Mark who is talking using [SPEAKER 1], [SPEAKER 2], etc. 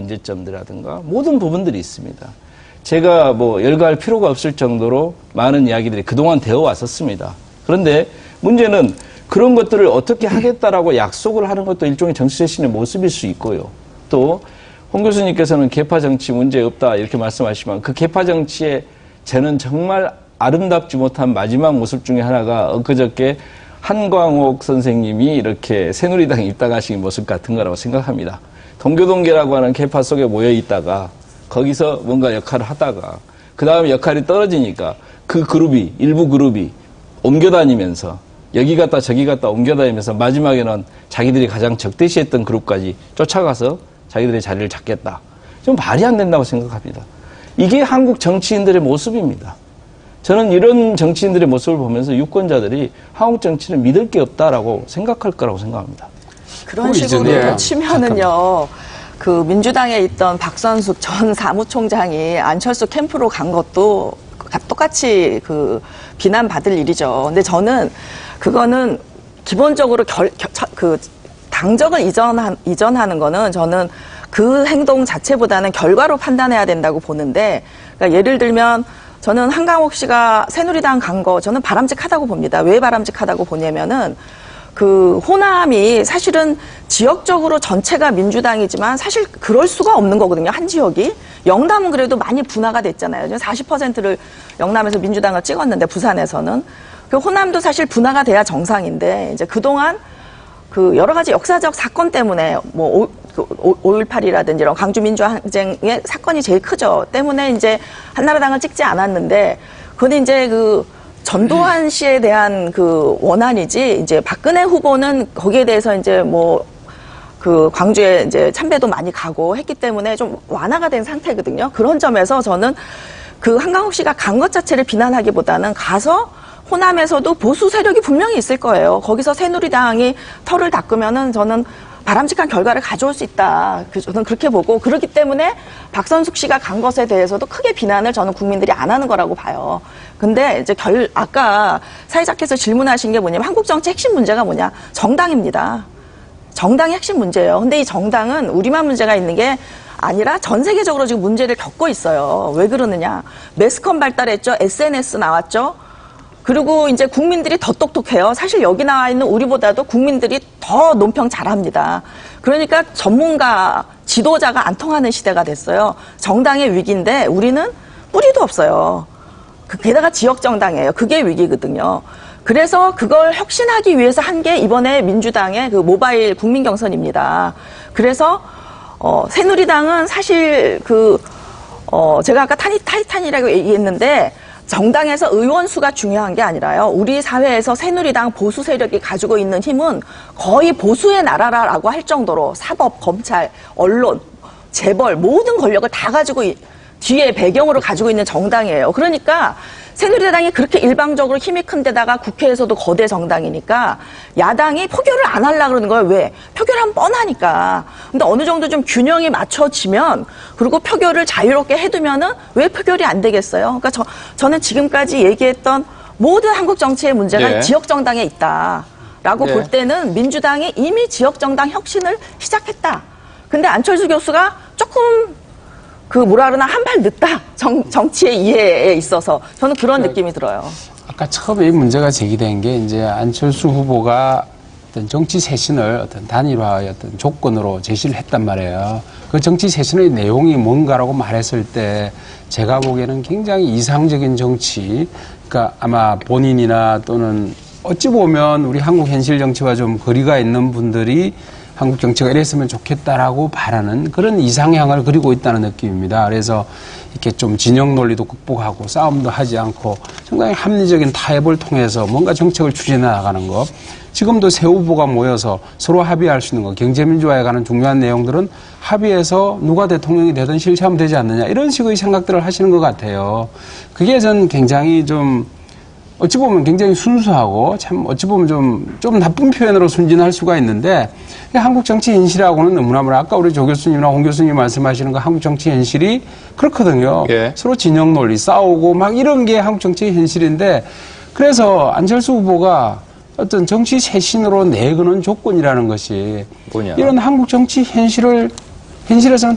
[SPEAKER 1] 문제점들이라든가 모든 부분들이 있습니다. 제가 뭐 열거할 필요가 없을 정도로 많은 이야기들이 그동안 되어 왔었습니다. 그런데 문제는 그런 것들을 어떻게 하겠다라고 약속을 하는 것도 일종의 정치쇄신의 모습일 수 있고요. 또 홍 교수님께서는 계파 정치 문제 없다 이렇게 말씀하시지만 그 계파 정치에 저는 정말 아름답지 못한 마지막 모습 중에 하나가 엊그저께 한광옥 선생님이 이렇게 새누리당에 입당하신 모습 같은 거라고 생각합니다. 동교동계라고 하는 계파 속에 모여 있다가 거기서 뭔가 역할을 하다가 그 다음에 역할이 떨어지니까 그 그룹이 일부 그룹이 옮겨다니면서 여기 갔다 저기 갔다 옮겨다니면서 마지막에는 자기들이 가장 적대시했던 그룹까지 쫓아가서 자기들의 자리를 잡겠다. 좀 말이 안 된다고 생각합니다. 이게 한국 정치인들의 모습입니다. 저는 이런 정치인들의 모습을 보면서 유권자들이 한국 정치를 믿을 게 없다라고 생각할 거라고 생각합니다.
[SPEAKER 2] 그런 식으로 치면은요. 그 민주당에 있던 박선숙 전 사무총장이 안철수 캠프로 간 것도 똑같이 그 비난받을 일이죠. 근데 저는 그거는 기본적으로 그 당적을 이전하는 거는 저는 그 행동 자체보다는 결과로 판단해야 된다고 보는데, 그러니까 예를 들면 저는 한강옥 씨가 새누리당 간 거 저는 바람직하다고 봅니다. 왜 바람직하다고 보냐면은 그 호남이 사실은 지역적으로 전체가 민주당이지만 사실 그럴 수가 없는 거거든요. 한 지역이. 영남은 그래도 많이 분화가 됐잖아요. 40%를 영남에서 민주당을 찍었는데 부산에서는. 그 호남도 사실 분화가 돼야 정상인데 이제 그동안 그 여러 가지 역사적 사건 때문에 뭐 5.18이라든지 이런 광주 민주항쟁의 사건이 제일 크죠. 때문에 이제 한나라당을 찍지 않았는데 그건 이제 그 전두환 씨에 대한 그 원한이지 이제 박근혜 후보는 거기에 대해서 이제 뭐 그 광주에 이제 참배도 많이 가고 했기 때문에 좀 완화가 된 상태거든요. 그런 점에서 저는 그 한강옥 씨가 간 것 자체를 비난하기보다는 가서 호남에서도 보수 세력이 분명히 있을 거예요. 거기서 새누리당이 털을 닦으면은 저는 바람직한 결과를 가져올 수 있다. 저는 그렇게 보고 그렇기 때문에 박선숙 씨가 간 것에 대해서도 크게 비난을 저는 국민들이 안 하는 거라고 봐요. 근데 이제 아까 사회자께서 질문하신 게 뭐냐면 한국 정치 핵심 문제가 뭐냐? 정당입니다. 정당이 핵심 문제예요. 근데 이 정당은 우리만 문제가 있는 게 아니라 전 세계적으로 지금 문제를 겪고 있어요. 왜 그러느냐? 매스컴 발달했죠. SNS 나왔죠. 그리고 이제 국민들이 더 똑똑해요. 사실 여기 나와 있는 우리보다도 국민들이 더 논평 잘합니다. 그러니까 전문가, 지도자가 안 통하는 시대가 됐어요. 정당의 위기인데 우리는 뿌리도 없어요. 게다가 지역 정당이에요. 그게 위기거든요. 그래서 그걸 혁신하기 위해서 한 게 이번에 민주당의 그 모바일 국민 경선입니다. 그래서 새누리당은 사실 제가 아까 타이탄이라고 얘기했는데 정당에서 의원 수가 중요한 게 아니라요. 우리 사회에서 새누리당 보수 세력이 가지고 있는 힘은 거의 보수의 나라라고 할 정도로 사법, 검찰, 언론, 재벌 모든 권력을 다 가지고 뒤에 배경으로 가지고 있는 정당이에요. 그러니까 새누리당이 그렇게 일방적으로 힘이 큰 데다가 국회에서도 거대 정당이니까 야당이 표결을 안 하려고 그러는 거예요. 왜? 표결하면 뻔하니까. 근데 어느 정도 좀 균형이 맞춰지면 그리고 표결을 자유롭게 해두면은 왜 표결이 안 되겠어요? 그러니까 저는 지금까지 얘기했던 모든 한국 정치의 문제가 지역 정당에 있다라고 볼 때는 민주당이 이미 지역 정당 혁신을 시작했다. 근데 안철수 교수가 조금 한 발 늦다. 정치의 이해에 있어서. 저는 그런 느낌이 들어요.
[SPEAKER 3] 아까 처음에 이 문제가 제기된 게 이제 안철수 후보가 어떤 정치 쇄신을 어떤 단일화의 어떤 조건으로 제시를 했단 말이에요. 그 정치 쇄신의 내용이 뭔가라고 말했을 때 제가 보기에는 굉장히 이상적인 정치, 그러니까 아마 본인이나 또는 어찌 보면 우리 한국 현실 정치와 좀 거리가 있는 분들이 한국 정치가 이랬으면 좋겠다라고 바라는 그런 이상향을 그리고 있다는 느낌입니다. 그래서 이렇게 좀 진영 논리도 극복하고 싸움도 하지 않고 상당히 합리적인 타협을 통해서 뭔가 정책을 추진해 나가는 것. 지금도 새 후보가 모여서 서로 합의할 수 있는 것. 경제민주화에 관한 중요한 내용들은 합의해서 누가 대통령이 되든 실체하면 되지 않느냐. 이런 식의 생각들을 하시는 것 같아요. 그게 전 굉장히 좀 어찌 보면 굉장히 순수하고 참 어찌 보면 좀 나쁜 표현으로 순진할 수가 있는데 한국 정치 현실하고는 너무나 아까 우리 조 교수님이나 홍 교수님 말씀하시는 거 한국 정치 현실이 그렇거든요. 서로 진영 논리 싸우고 막 이런 게 한국 정치 현실인데 그래서 안철수 후보가 어떤 정치 쇄신으로 내거는 조건이라는 것이 뭐냐? 이런 한국 정치 현실에서는